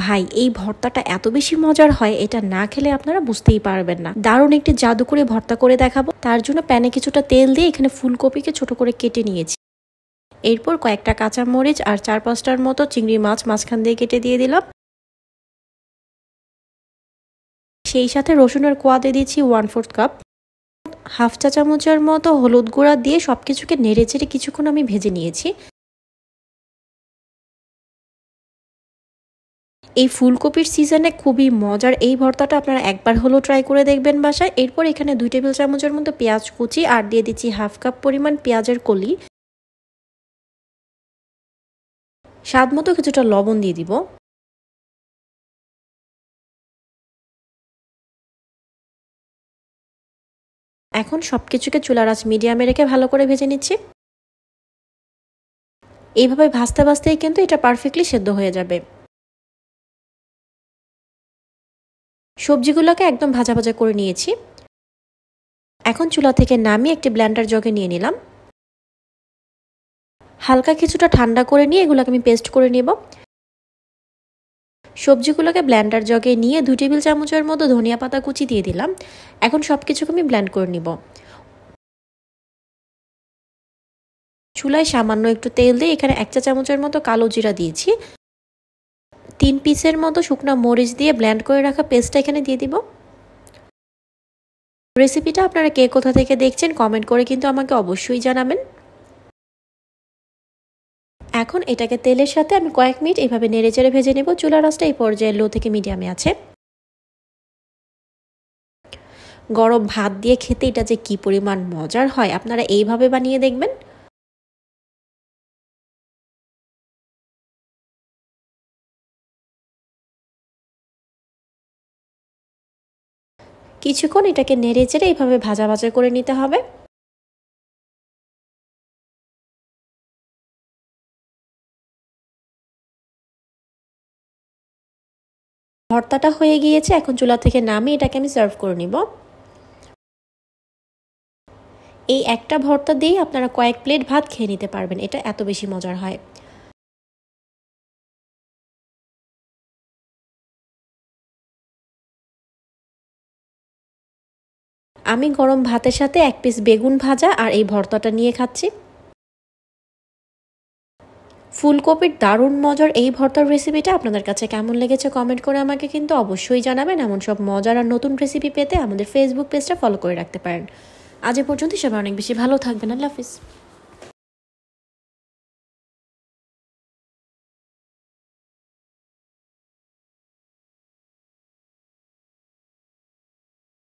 ভাই এই ভর্তাটা এত বেশি মজার হয়, এটা না খেলে আপনারা বুঝতেই পারবেন না। দারুণ একটি জাদু করে ভর্তা করে দেখাবো। তার জন্য প্যানে কিছুটা তেল দিয়ে এখানে ফুলকপিকে ছোট করে কেটে নিয়েছি। এরপর কয়েকটা কাঁচামরিচ আর 4-5টার মতো চিংড়ি মাছ মাঝখান দিয়ে কেটে দিয়ে দিলাম। সেই সাথে রসুনের কোয়া দিয়ে দিচ্ছি 1/4 কাপ। হাফ চা চামচের মতো হলুদ গুঁড়া দিয়ে সবকিছুকে নেড়ে চেড়ে কিছুক্ষণ আমি ভেজে নিয়েছি। এই ফুলকপির সিজনে খুবই মজার এই ভর্তাটা আপনারা একবার হলেও ট্রাই করে দেখবেন বাসায়। এরপর এখানে 2 টেবিল চামচের মতো পেঁয়াজ কুচি আর দিয়ে দিচ্ছি হাফ কাপ পরিমাণ পেঁয়াজের কলি। স্বাদ মতো কিছুটা লবণ দিয়ে দিব। এখন সবকিছুকে চুলার আঁচ মিডিয়ামে রেখে ভালো করে ভেজে নিচ্ছি। এইভাবে ভাজতে ভাজতেই কিন্তু এটা পারফেক্টলি সেদ্ধ হয়ে যাবে। সবজিগুলোকে একদম ভাজা ভাজা করে নিয়েছি। এখন চুলা থেকে নামিয়ে একটি ব্লেন্ডার জগে নিয়ে নিলাম। হালকা কিছুটা ঠান্ডা করে নিয়ে এগুলোকে আমি পেস্ট করে নেব। সবজিগুলোকে ব্লেন্ডার জগে নিয়ে 2 টেবিল চামচের মতো ধনিয়া পাতা কুচি দিয়ে দিলাম। এখন সবকিছুকে আমি ব্লেন্ড করে নিব। চুলায় সামান্য একটু তেল দিয়ে এখানে 1 চা চামচের মতো কালো জিরা দিয়েছি। 3 পিসের মতো শুকনা মরিচ দিয়ে ব্লেন্ড করে রাখা পেস্টটা এখানে দিয়ে দিব। রেসিপিটা আপনারা কে কোথা থেকে দেখছেন কমেন্ট করে কিন্তু আমাকে অবশ্যই জানাবেন। এখন এটাকে তেলের সাথে আমি কয়েক মিনিট এইভাবে নেড়েচেড়ে ভেজে নেব। চুলার আঁচটা এই পর্যায়ে লো থেকে মিডিয়ামে আছে। গরম ভাত দিয়ে খেতে এটা যে কি পরিমাণ মজার হয় আপনারা এইভাবে বানিয়ে দেখবেন। কিছুক্ষণ এটাকে নেড়েচেড়ে এইভাবে ভাজা ভাজা করে নিতে হবে। ভর্তাটা হয়ে গিয়েছে। এখন চুলা থেকে নামিয়ে এটাকে আমি সার্ভ করে নিব। এই একটা ভর্তা দিয়েই আপনারা কয়েক প্লেট ভাত খেয়ে নিতে পারবেন, এটা এত বেশি মজার হয়। আমি গরম ভাতের সাথে 1 পিস বেগুন ভাজা আর এই ভর্তাটা নিয়ে খাচ্ছি। ফুলকপির দারুণ মজার এই ভর্তার রেসিপিটা আপনাদের কাছে কেমন লেগেছে কমেন্ট করে আমাকে কিন্তু অবশ্যই জানাবেন। এমন সব মজার আর নতুন রেসিপি পেতে আমাদের ফেসবুক পেজটা ফলো করে রাখতে পারেন। আজ এ পর্যন্ত সবাই অনেক বেশি ভালো থাকবেন। আল্লাহ হাফিজ।